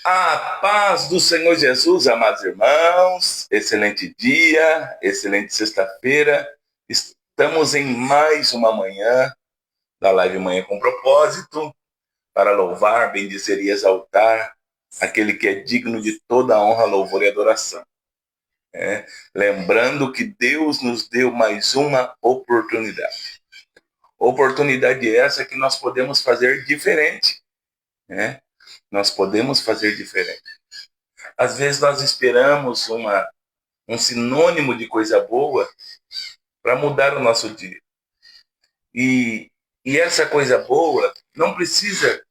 A paz do Senhor Jesus, amados irmãos, excelente dia, excelente sexta-feira. Estamos em mais uma manhã da Live Manhã com Propósito para louvar, bendizer e exaltar aquele que é digno de toda a honra, louvor e adoração. Lembrando que Deus nos deu mais uma oportunidade. Oportunidade essa que nós podemos fazer diferente. Né? Nós podemos fazer diferente. Às vezes nós esperamos um sinônimo de coisa boa para mudar o nosso dia. E, e essa coisa boa não precisa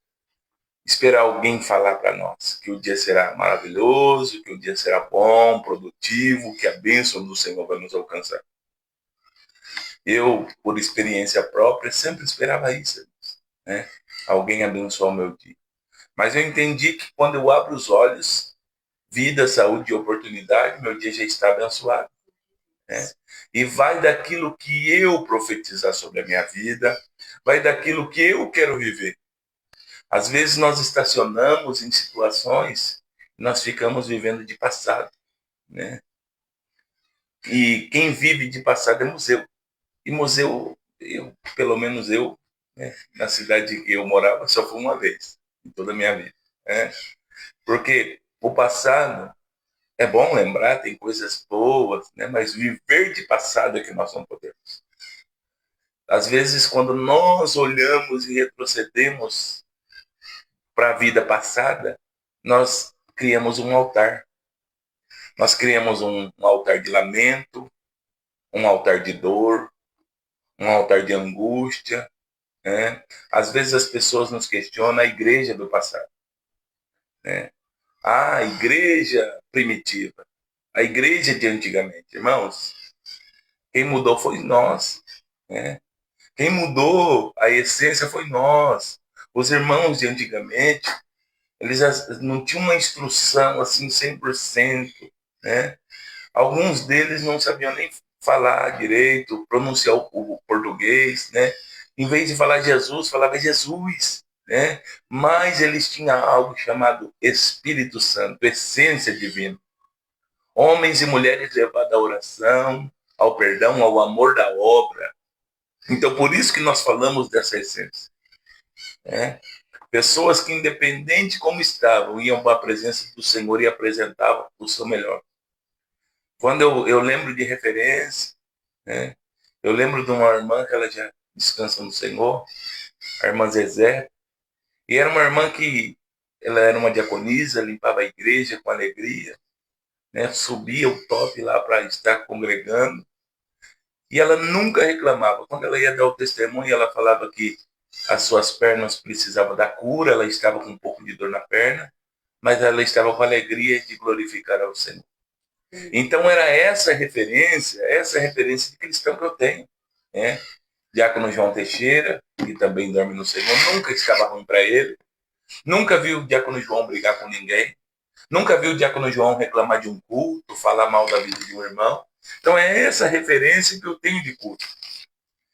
esperar alguém falar para nós que o dia será maravilhoso, que o dia será bom, produtivo, que a bênção do Senhor vai nos alcançar. Eu, por experiência própria, sempre esperava isso, né? Alguém abençoar o meu dia. Mas eu entendi que quando eu abro os olhos, vida, saúde e oportunidade, meu dia já está abençoado. Né? E vai daquilo que eu profetizar sobre a minha vida, vai daquilo que eu quero viver. Às vezes nós estacionamos em situações, nós ficamos vivendo de passado, né? E quem vive de passado é museu. E museu, pelo menos eu, né, na cidade que eu morava, só fui uma vez em toda a minha vida. Né? Porque o passado é bom lembrar, tem coisas boas, né? Mas viver de passado é que nós não podemos. Às vezes, quando nós olhamos e retrocedemos para a vida passada, nós criamos um altar. Nós criamos um altar de lamento, um altar de dor, um altar de angústia. Né? Às vezes as pessoas nos questionam a igreja do passado. Né? A igreja primitiva, a igreja de antigamente. Irmãos, quem mudou foi nós. Né? Quem mudou a essência foi nós. Os irmãos de antigamente, eles não tinham uma instrução assim 100%, né? Alguns deles não sabiam nem falar direito, pronunciar o português, né? Em vez de falar Jesus, falava Jesus, né? Mas eles tinham algo chamado Espírito Santo, essência divina. Homens e mulheres levados à oração, ao perdão, ao amor da obra. Então, por isso que nós falamos dessa essência. Né? Pessoas que, independente como estavam, iam para a presença do Senhor e apresentavam o seu melhor. Quando eu lembro de referência, né? Eu lembro de uma irmã que ela já descansa no Senhor, a irmã Zezé, e era uma irmã que ela era uma diaconisa, limpava a igreja com alegria, né? Subia o top lá para estar congregando, e ela nunca reclamava. Quando ela ia dar o testemunho, ela falava que as suas pernas precisavam da cura, ela estava com um pouco de dor na perna, mas ela estava com alegria de glorificar ao Senhor. Então era essa referência de cristão que eu tenho. Né? Diácono João Teixeira, que também dorme no Senhor, nunca estava ruim para ele, nunca viu o Diácono João brigar com ninguém, nunca viu o Diácono João reclamar de um culto, falar mal da vida de um irmão. Então é essa referência que eu tenho de culto.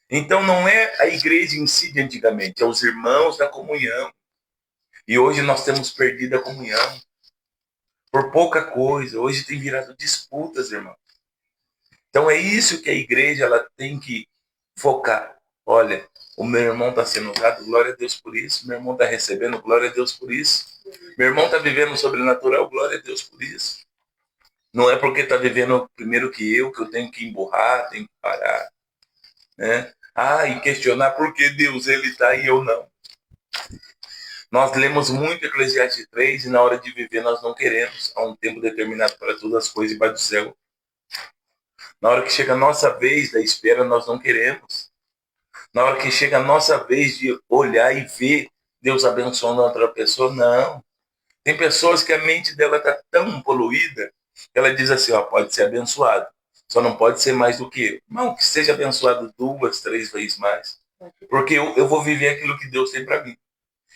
Então não é a igreja em si de antigamente, é os irmãos da comunhão. E hoje nós temos perdido a comunhão por pouca coisa. Hoje tem virado disputas, irmão. Então é isso que a igreja ela tem que focar. Olha, o meu irmão está sendo usado, glória a Deus por isso. Meu irmão está recebendo, glória a Deus por isso. Meu irmão está vivendo o sobrenatural, glória a Deus por isso. Não é porque está vivendo primeiro que eu tenho que emburrar, tenho que parar. Né? E questionar por que Deus ele está e eu não. Nós lemos muito Eclesiastes 3 e na hora de viver nós não queremos. Há um tempo determinado para todas as coisas debaixo do céu. Na hora que chega a nossa vez da espera, nós não queremos. Na hora que chega a nossa vez de olhar e ver Deus abençoando outra pessoa, não. Tem pessoas que a mente dela está tão poluída que ela diz assim, pode ser abençoado. Só não pode ser mais do que eu. Não, que seja abençoado 2, 3 vezes mais. Porque eu vou viver aquilo que Deus tem para mim.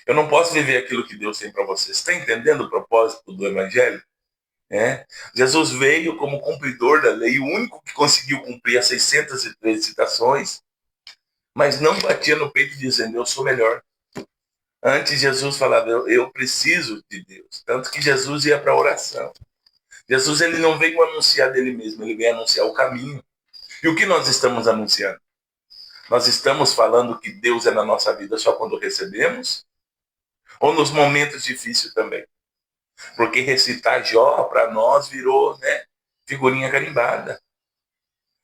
Eu não posso viver aquilo que Deus tem para você. Você está entendendo o propósito do Evangelho? Jesus veio como cumpridor da lei, o único que conseguiu cumprir as 613 citações, mas não batia no peito dizendo, eu sou melhor. Antes Jesus falava, eu preciso de Deus. Tanto que Jesus ia para a oração. Jesus ele não veio anunciar dele mesmo, ele veio anunciar o caminho. E o que nós estamos anunciando? Nós estamos falando que Deus é na nossa vida só quando recebemos? Ou nos momentos difíceis também? Porque recitar Jó para nós virou, né, figurinha carimbada.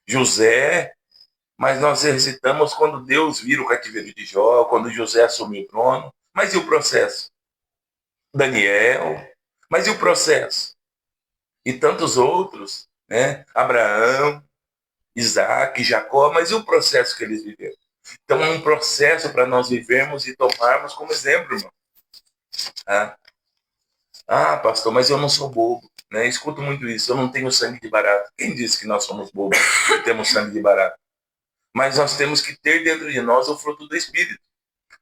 José, mas nós recitamos quando Deus vira o cativeiro de Jó, quando José assumiu o trono. Mas e o processo? Daniel, mas e o processo? E tantos outros, né? Abraão, Isaac, Jacó, mas e o processo que eles viveram? Então é um processo para nós vivermos e tomarmos como exemplo, irmão. Pastor, mas eu não sou bobo, né? Escuto muito isso, eu não tenho sangue de barata. Quem disse que nós somos bobos e temos sangue de barata? Mas nós temos que ter dentro de nós o fruto do Espírito.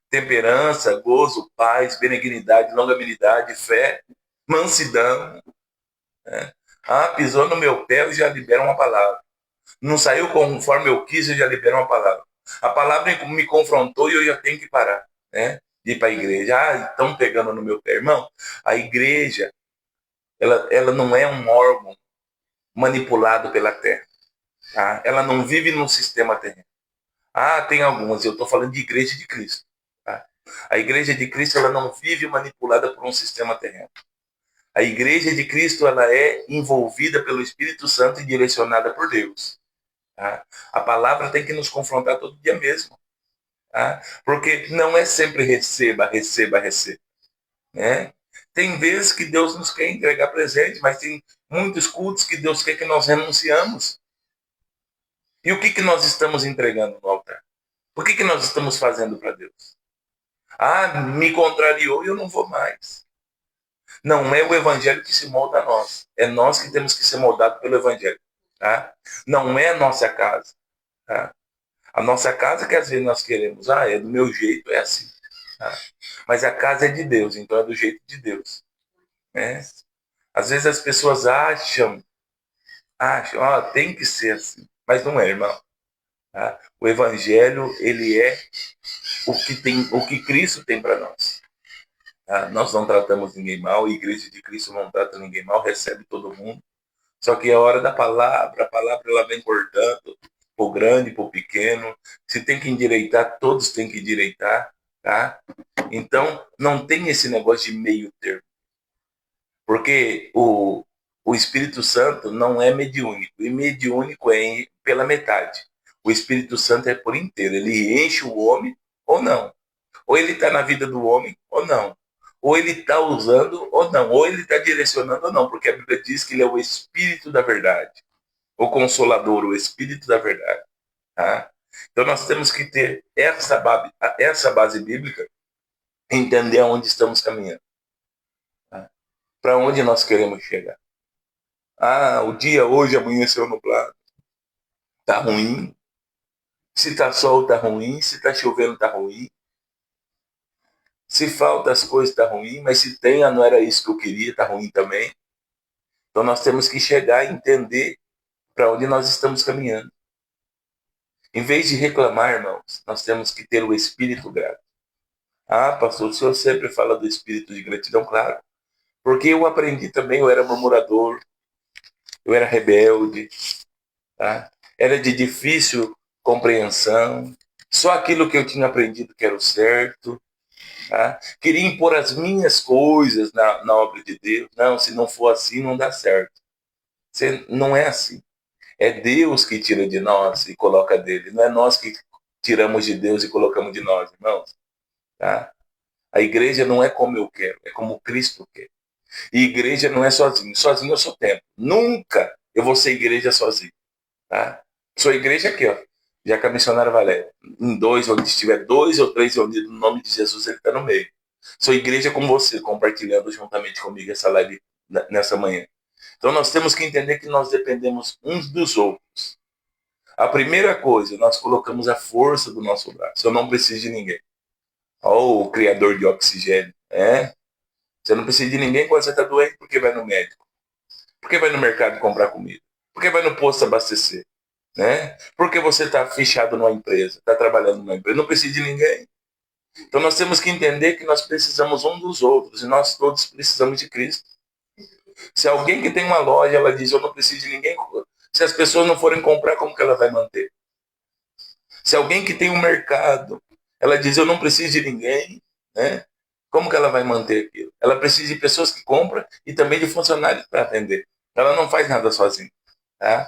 Temperança, gozo, paz, benignidade, longanimidade, fé, mansidão. Né? Pisou no meu pé, eu já libero uma palavra. Não saiu conforme eu quis, eu já libero uma palavra. A palavra me confrontou e eu já tenho que parar, né? De ir para a igreja. Estão pegando no meu pé. Irmão, a igreja, ela não é um órgão manipulado pela terra. Tá? Ela não vive num sistema terreno. Tem algumas, eu estou falando de igreja de Cristo. Tá? A igreja de Cristo ela não vive manipulada por um sistema terreno. A igreja de Cristo ela é envolvida pelo Espírito Santo e direcionada por Deus. Tá? A palavra tem que nos confrontar todo dia mesmo. Tá? Porque não é sempre receba, receba, receba. Né? Tem vezes que Deus nos quer entregar presente, mas tem muitos cultos que Deus quer que nós renunciamos. E o que nós estamos entregando no altar? O que nós estamos fazendo para Deus? Me contrariou e eu não vou mais. Não é o evangelho que se molda a nós. É nós que temos que ser moldados pelo evangelho. Tá? Não é a nossa casa. Tá? A nossa casa que às vezes nós queremos, é do meu jeito, é assim. Tá? Mas a casa é de Deus, então é do jeito de Deus. Né? Às vezes as pessoas acham, tem que ser assim. Mas não é, irmão. Tá? O evangelho, ele é o que Cristo tem para nós. Tá? Nós não tratamos ninguém mal, a igreja de Cristo não trata ninguém mal, recebe todo mundo. Só que é a hora da palavra, a palavra ela vem cortando, para o grande, para o pequeno. Se tem que endireitar, todos têm que endireitar. Tá? Então, não tem esse negócio de meio termo. Porque o Espírito Santo não é mediúnico. E mediúnico é pela metade. O Espírito Santo é por inteiro. Ele enche o homem ou não. Ou ele está na vida do homem ou não. Ou ele está usando ou não. Ou ele está direcionando ou não. Porque a Bíblia diz que ele é o Espírito da verdade. O Consolador, o Espírito da verdade. Tá? Então nós temos que ter essa base bíblica, entender aonde estamos caminhando. Tá? Para onde nós queremos chegar. O dia hoje amanheceu nublado. Tá ruim. Se tá sol, tá ruim. Se tá chovendo, tá ruim. Se falta as coisas, tá ruim. Mas se tem, não era isso que eu queria, tá ruim também. Então nós temos que chegar e entender para onde nós estamos caminhando. Em vez de reclamar, irmãos, nós temos que ter o espírito grato. Pastor, o senhor sempre fala do espírito de gratidão, claro. Porque eu aprendi também, eu era murmurador, eu era rebelde, tá? Era de difícil compreensão, só aquilo que eu tinha aprendido que era o certo. Tá? Queria impor as minhas coisas na obra de Deus. Não, se não for assim, não dá certo. Não é assim. É Deus que tira de nós e coloca dele. Não é nós que tiramos de Deus e colocamos de nós, irmãos. Tá? A igreja não é como eu quero, é como Cristo quer. E igreja não é sozinho. Sozinho eu sou templo. Nunca eu vou ser igreja sozinho. Tá? Sou igreja aqui, ó. Já que a missionária Valéria. Em dois, onde estiver dois ou três reunidos no nome de Jesus, ele está no meio. Sou igreja com você, compartilhando juntamente comigo essa live nessa manhã. Então nós temos que entender que nós dependemos uns dos outros. A primeira coisa, nós colocamos a força do nosso braço. Eu não preciso de ninguém. O criador de oxigênio. Você não precisa de ninguém quando você está doente, porque vai no médico. Porque vai no mercado comprar comida. Porque vai no posto abastecer. Né? Porque você está fechado numa empresa, está trabalhando numa empresa. Não precisa de ninguém. Então nós temos que entender que nós precisamos um dos outros e nós todos precisamos de Cristo. Se alguém que tem uma loja, ela diz, eu não preciso de ninguém, se as pessoas não forem comprar, como que ela vai manter? Se alguém que tem um mercado, ela diz, eu não preciso de ninguém, né? Como que ela vai manter aquilo? Ela precisa de pessoas que compram e também de funcionários para atender. Ela não faz nada sozinha, tá?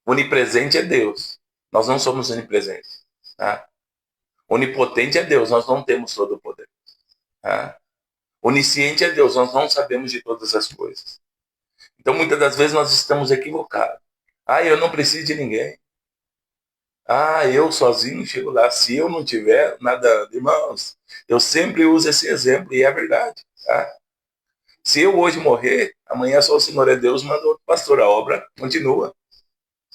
Onipresente é Deus. Nós não somos onipresentes, tá? Onipotente é Deus, nós não temos todo o poder, tá? Onisciente é Deus, nós não sabemos de todas as coisas. Então, muitas das vezes nós estamos equivocados. Ah, eu não preciso de ninguém. Ah, eu sozinho chego lá. Se eu não tiver nada, irmãos, eu sempre uso esse exemplo e é verdade, tá? Se eu hoje morrer, amanhã só o Senhor é Deus, manda outro pastor, a obra continua,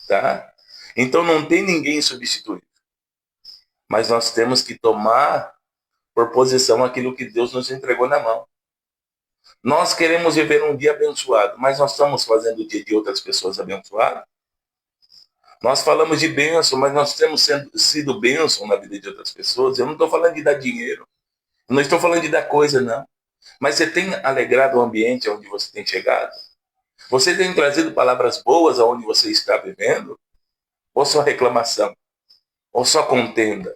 tá? Então não tem ninguém substituído. Mas nós temos que tomar por posição aquilo que Deus nos entregou na mão. Nós queremos viver um dia abençoado, mas nós estamos fazendo o dia de outras pessoas abençoado? Nós falamos de bênção, mas nós temos sido bênção na vida de outras pessoas. Eu não estou falando de dar dinheiro, não estou falando de dar coisa, não. Mas você tem alegrado o ambiente onde você tem chegado? Você tem trazido palavras boas aonde você está vivendo? Ou só reclamação? Ou só contenda?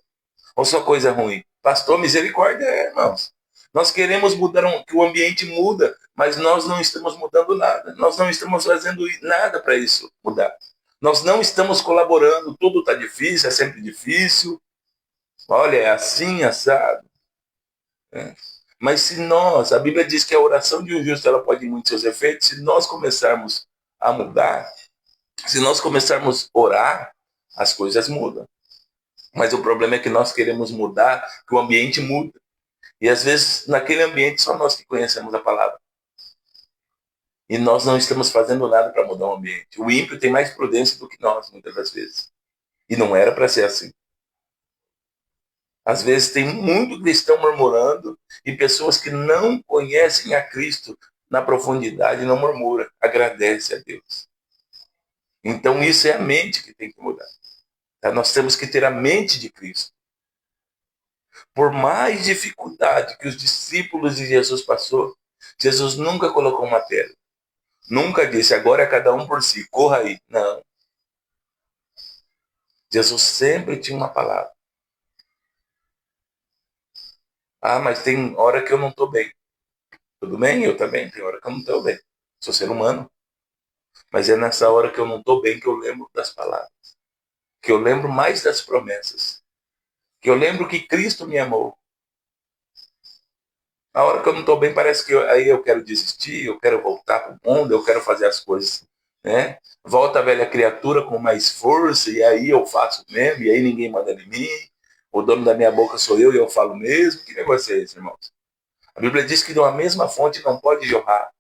Ou só coisa ruim? Pastor, misericórdia, irmãos. Nós queremos mudar, que o ambiente muda, mas nós não estamos mudando nada. Nós não estamos fazendo nada para isso mudar. Nós não estamos colaborando. Tudo está difícil, é sempre difícil. Olha, é assim, assado. É. Mas se nós, a Bíblia diz que a oração de um justo ela pode ir muito seus efeitos, se nós começarmos a mudar, se nós começarmos a orar, as coisas mudam. Mas o problema é que nós queremos mudar, que o ambiente muda. E às vezes, naquele ambiente, só nós que conhecemos a palavra. E nós não estamos fazendo nada para mudar o ambiente. O ímpio tem mais prudência do que nós, muitas das vezes. E não era para ser assim. Às vezes tem muito cristão murmurando e pessoas que não conhecem a Cristo na profundidade não murmura, agradece a Deus. Então isso é a mente que tem que mudar. Tá? Nós temos que ter a mente de Cristo. Por mais dificuldade que os discípulos de Jesus passou, Jesus nunca colocou uma pedra. Nunca disse, agora é cada um por si, corra aí. Não. Jesus sempre tinha uma palavra. Ah, mas tem hora que eu não estou bem. Tudo bem, eu também. Tem hora que eu não estou bem. Sou ser humano. Mas é nessa hora que eu não estou bem que eu lembro das palavras. Que eu lembro mais das promessas. Que eu lembro que Cristo me amou. Na hora que eu não estou bem, parece que aí eu quero desistir, eu quero voltar para o mundo, eu quero fazer as coisas, né? Volta a velha criatura com mais força, e aí eu faço mesmo, e aí ninguém manda em mim. O dono da minha boca sou eu e eu falo mesmo. Que negócio é esse, irmãos? A Bíblia diz que de uma mesma fonte não pode jorrar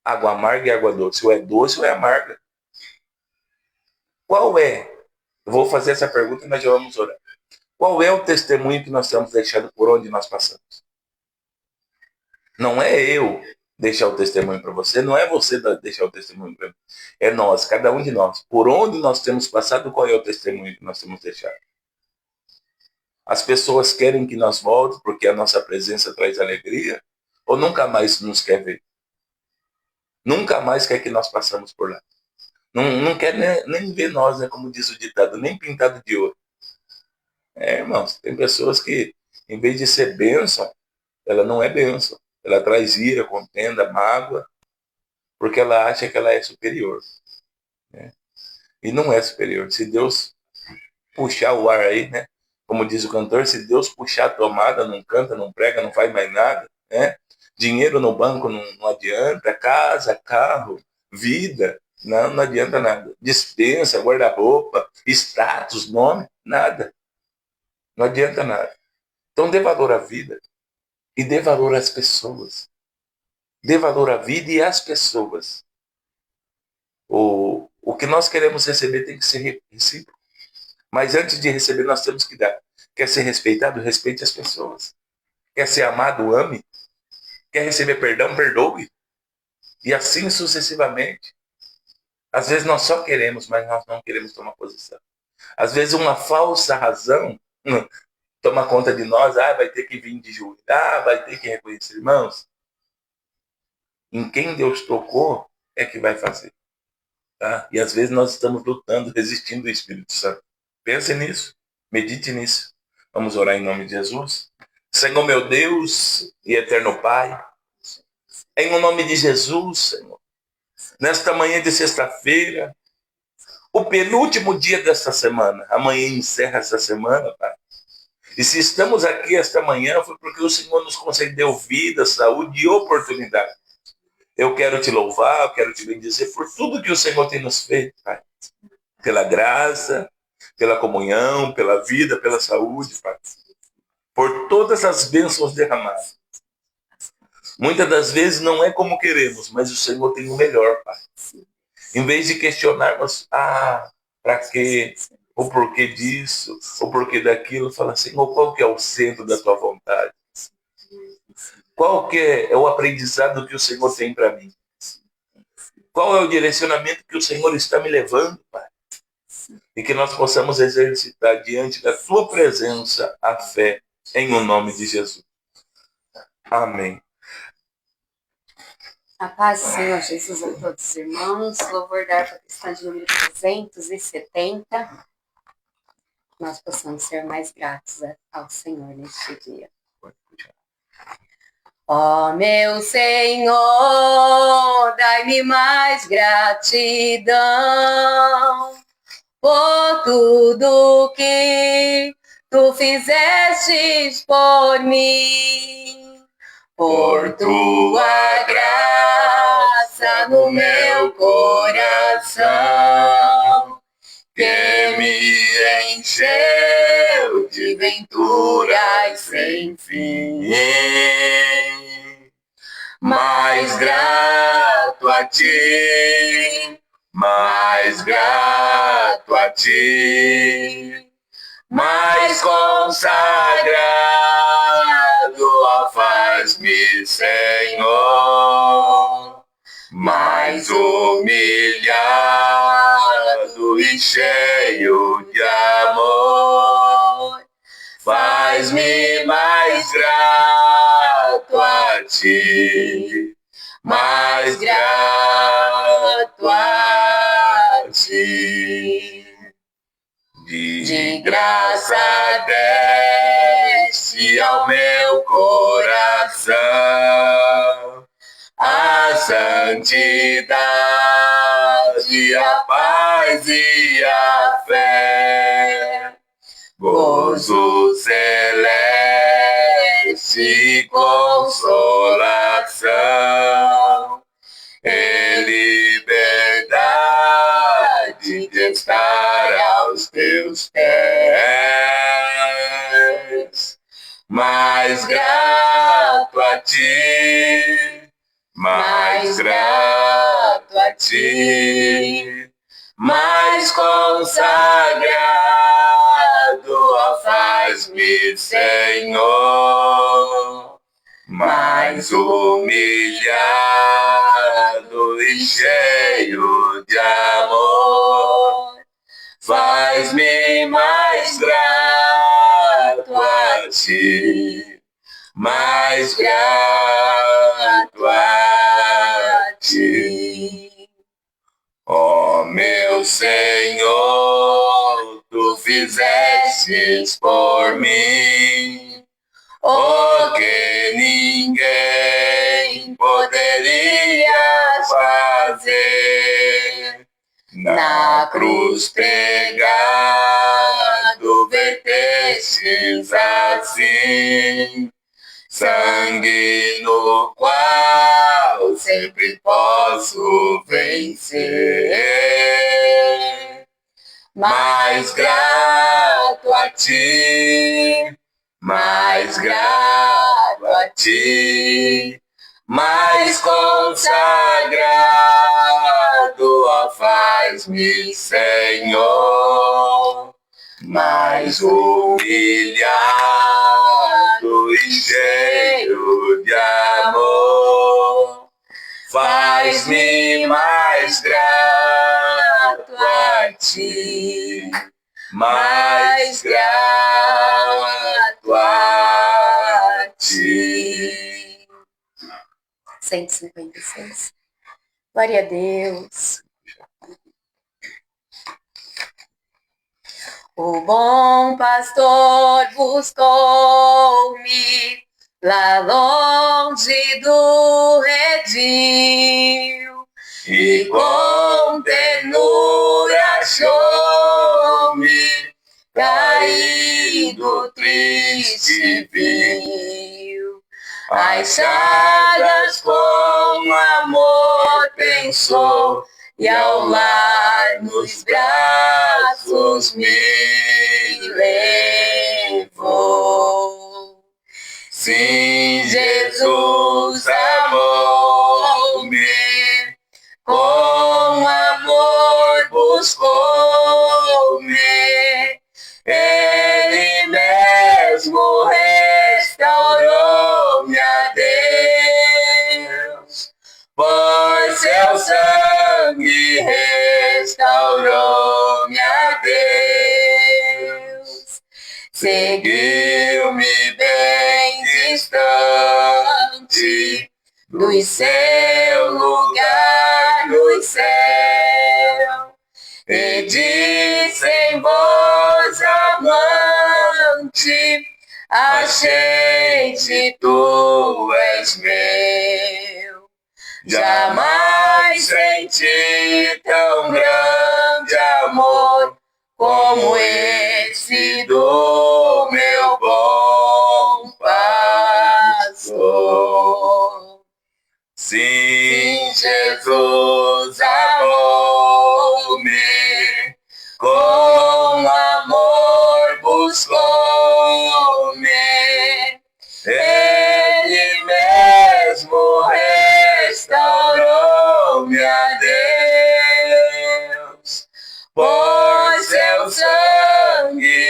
água amarga e água doce. Ou é doce ou é amarga. Qual é? Eu vou fazer essa pergunta e nós já vamos orar. Qual é o testemunho que nós estamos deixando por onde nós passamos? Não é eu deixar o testemunho para você, não é você deixar o testemunho para mim. É nós, cada um de nós. Por onde nós temos passado, qual é o testemunho que nós temos deixado? As pessoas querem que nós voltemos porque a nossa presença traz alegria ou nunca mais nos quer ver? Nunca mais quer que nós passamos por lá. Não quer nem ver nós, né, como diz o ditado, nem pintado de ouro. É, irmãos, tem pessoas que, em vez de ser bênção, ela não é bênção. Ela traz ira, contenda, mágoa, porque ela acha que ela é superior. Né? E não é superior. Se Deus puxar o ar aí, né? Como diz o cantor, se Deus puxar a tomada, não canta, não prega, não faz mais nada, né? Dinheiro no banco não adianta, casa, carro, vida, não adianta nada. Dispensa, guarda-roupa, status, nome, nada. Não adianta nada. Então dê valor à vida e dê valor às pessoas. Dê valor à vida e às pessoas. O que nós queremos receber tem que ser recíproco. Mas antes de receber, nós temos que dar. Quer ser respeitado? Respeite as pessoas. Quer ser amado? Ame. Quer receber perdão? Perdoe. E assim sucessivamente. Às vezes nós só queremos, mas nós não queremos tomar posição. Às vezes uma falsa razão toma conta de nós, vai ter que vir de joelho, vai ter que reconhecer. Irmãos, em quem Deus tocou é que vai fazer. Tá? E às vezes nós estamos lutando, resistindo ao Espírito Santo. Pense nisso, medite nisso. Vamos orar em nome de Jesus. Senhor meu Deus e eterno Pai, em nome de Jesus, Senhor, nesta manhã de sexta-feira, o penúltimo dia desta semana, amanhã encerra essa semana, Pai. E se estamos aqui esta manhã foi porque o Senhor nos concedeu vida, saúde e oportunidade. Eu quero te louvar, eu quero te bendizer por tudo que o Senhor tem nos feito, Pai. Pela graça, pela comunhão, pela vida, pela saúde, Pai. Por todas as bênçãos derramadas. Muitas das vezes não é como queremos, mas o Senhor tem o melhor, Pai. Em vez de questionarmos, para quê? O porquê disso, o porquê daquilo, fala, Senhor, qual que é o centro da tua vontade? Qual que é o aprendizado que o Senhor tem para mim? Qual é o direcionamento que o Senhor está me levando, Pai? E que nós possamos exercitar diante da tua presença a fé, em o nome de Jesus. Amém. A paz do Senhor Jesus a todos os irmãos. Louvor dar para a questão de número 370. Nós possamos ser mais gratos ao Senhor neste dia. Ó meu Senhor, dai-me mais gratidão por tudo que tu fizestes por mim. Por tua graça no meu coração, que me encheu de venturas sem fim. Mais grato a ti, mais grato a ti, mais consagrado, ó, faz-me, Senhor, mais humilhado e cheio de amor, faz-me mais grato a ti, mais grato a ti. De graça desce ao meu coração a santidade, a paz e a fé, gozo celeste e consolação, e liberdade de estar aos teus pés. Mais grato a ti, mais grato a ti, mais consagrado, ó, faz-me, Senhor, mais humilhado e cheio de amor, faz-me mais grato a ti, mais grato a ti. Ó meu Senhor, tu fizestes por mim o que ninguém poderia fazer. Na cruz pregado, vertestes assim sangue no qual sempre posso vencer. Mais grato a ti, mais grato a ti, mais consagrado, ó, faz-me, Senhor, mais humilhado e cheio de amor, faz-me mais grato a ti, mais grato 156. Glória a Deus. O bom pastor buscou-me lá longe do redil e com ternura achou-me caído, triste viu as chagas com amor pensou e ao lar nos braços me levou. Sim, Jesus amou-me, com amor buscou-me, Ele mesmo restaurou-me a Deus, por seu sangue restaurou-me a Deus, seguiu-me bem distante do seu lugar no céu, e disse em voz amante, achei-te, tu és meu. Jamais senti tão grande amor como esse do meu bom pastor. Sim, Jesus amou-me, com amor buscou-me, Ele mesmo restaurou-me a Deus, por seu sangue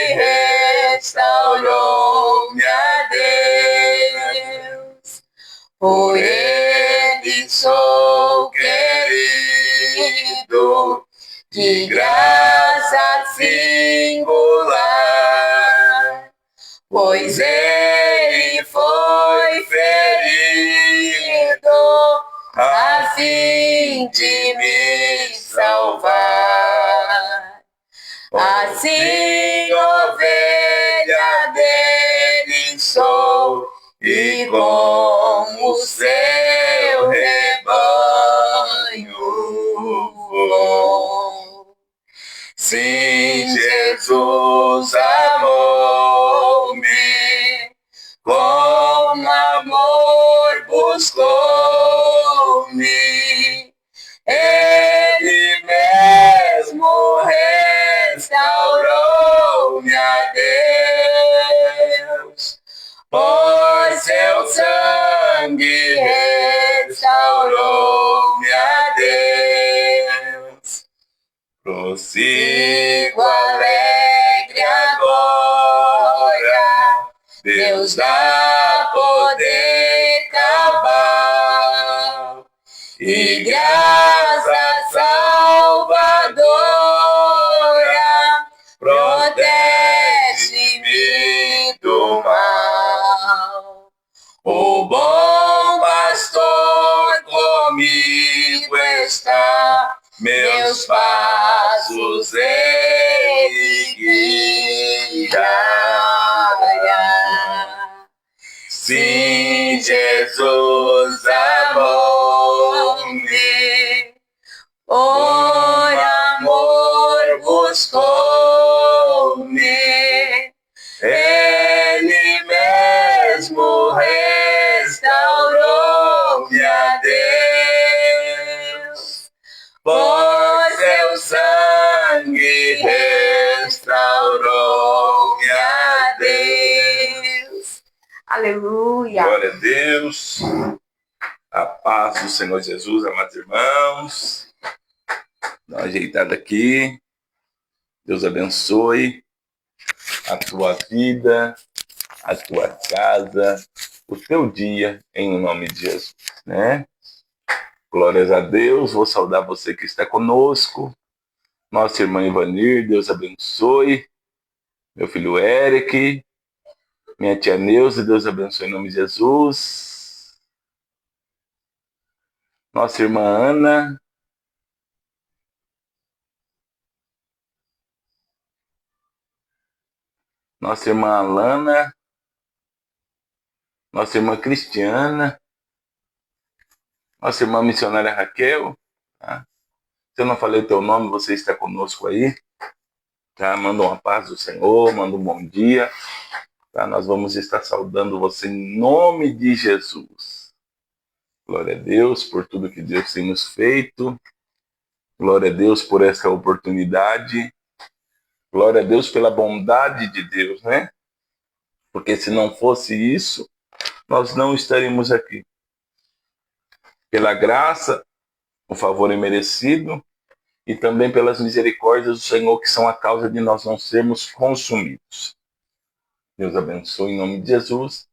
restaurou-me a Deus, por Ele sou querido, de graça singular, pois Ele foi ferido a fim de me salvar. Assim, ovelha dele sou, e com o seu rebanho vou. Sim, Jesus amou-me, com amor buscou-me, Ele mesmo restaurou-me a Deus, por seu sangue restaurou-me a Deus. Prossigo alegre agora, Deus dá poder cabal, e graça salvadora protege-me do mal. O bom pastor comigo está, meus passos ele guiará. Sim, Jesus amou-me, por amor buscou-me, Ele mesmo restaurou-me a Deus, por seu sangue restaurou-me a Deus. Aleluia. Glória a Deus. A paz do Senhor Jesus, amados irmãos. Dá uma ajeitada aqui. Deus abençoe a tua vida, a tua casa, o teu dia, em nome de Jesus, né? Glórias a Deus. Vou saudar você que está conosco. Nossa irmã Ivanir, Deus abençoe. Meu filho Eric, minha tia Neuza, Deus abençoe em nome de Jesus. nossa irmã Ana, nossa irmã Alana, nossa irmã Cristiana, nossa irmã missionária Raquel, tá? Se eu não falei o teu nome, você está conosco aí, tá? Manda uma paz do Senhor, manda um bom dia, tá? Nós vamos estar saudando você em nome de Jesus. Glória a Deus por tudo que Deus tem nos feito. Glória a Deus por essa oportunidade. Glória a Deus pela bondade de Deus, né? Porque se não fosse isso, nós não estaríamos aqui. Pela graça, o favor imerecido e também pelas misericórdias do Senhor, que são a causa de nós não sermos consumidos. Deus abençoe em nome de Jesus.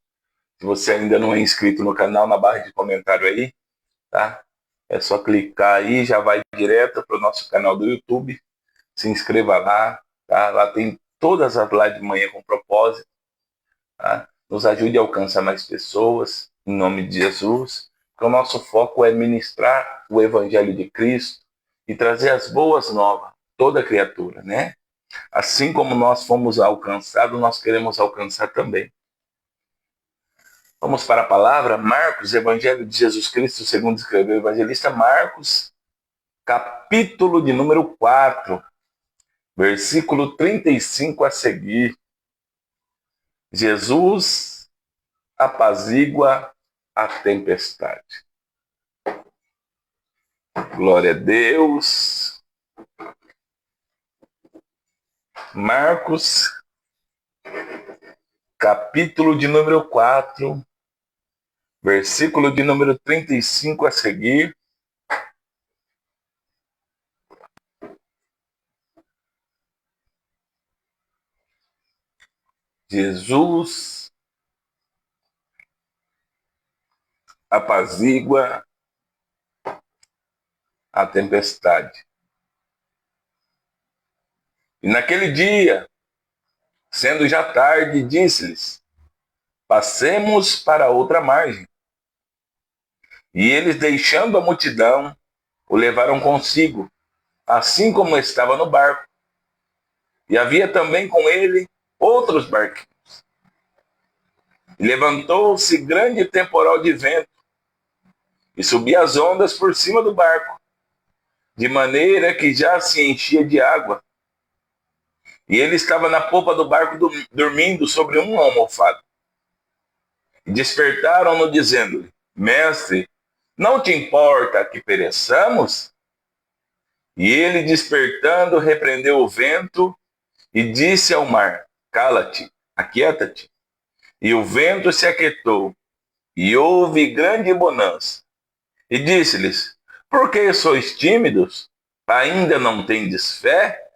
Se você ainda não é inscrito no canal, na barra de comentário aí, tá? É só clicar aí, já vai direto para o nosso canal do YouTube. Se inscreva lá, tá? Lá tem todas as lives de manhã com propósito, tá? Nos ajude a alcançar mais pessoas, em nome de Jesus. Porque o nosso foco é ministrar o Evangelho de Cristo e trazer as boas novas a toda criatura, né? Assim como nós fomos alcançados, nós queremos alcançar também. Vamos para a palavra, Marcos, Evangelho de Jesus Cristo, segundo escreveu o evangelista Marcos, capítulo de número 4, versículo 35 a seguir. Jesus apazigua a tempestade. Glória a Deus. Marcos, capítulo de número 4, versículo de número 35 a seguir. Jesus apazigua a tempestade. E naquele dia, sendo já tarde, disse-lhes: passemos para outra margem. E eles, deixando a multidão, o levaram consigo, assim como estava no barco. E havia também com ele outros barquinhos. E levantou-se grande temporal de vento, e subia as ondas por cima do barco, de maneira que já se enchia de água. E ele estava na popa do barco dormindo sobre uma almofada. E despertaram-no, dizendo-lhe: Mestre, não te importa que pereçamos? E ele, despertando, repreendeu o vento e disse ao mar: Cala-te, aquieta-te. E o vento se aquietou, e houve grande bonança. E disse-lhes: Por que sois tímidos? Ainda não tendes fé?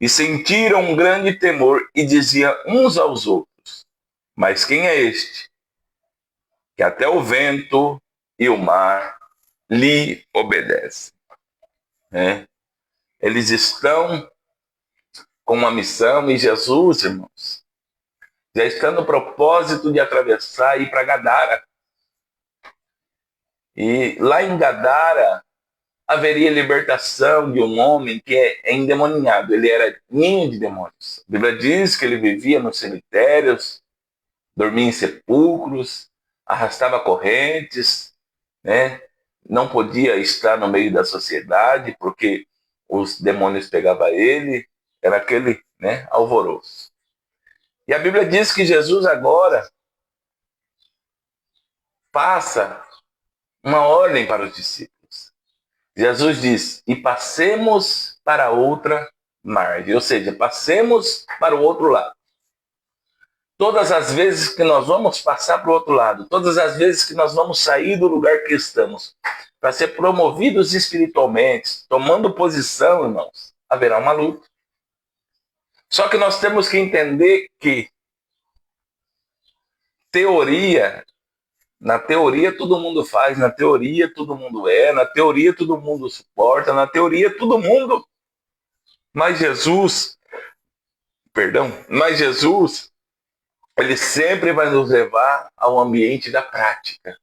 E sentiram um grande temor e diziam uns aos outros: Mas quem é este, que até o vento e o mar lhe obedecem? Eles estão com uma missão e Jesus, irmãos, já está no propósito de atravessar e ir para Gadara. E lá em Gadara haveria libertação de um homem que é endemoniado. Ele era ninho de demônios. A Bíblia diz que ele vivia nos cemitérios, dormia em sepulcros, arrastava correntes, né? Não podia estar no meio da sociedade porque os demônios pegavam ele. Era aquele, né, alvoroço. E a Bíblia diz que Jesus agora passa uma ordem para os discípulos. Jesus diz: e passemos para outra margem, ou seja, passemos para o outro lado. Todas as vezes que nós vamos passar para o outro lado, todas as vezes que nós vamos sair do lugar que estamos, para ser promovidos espiritualmente, tomando posição, irmãos, haverá uma luta. Só que nós temos que entender que na teoria todo mundo faz, na teoria todo mundo na teoria todo mundo suporta, na teoria todo mundo. Mas Jesus, ele sempre vai nos levar ao ambiente da prática.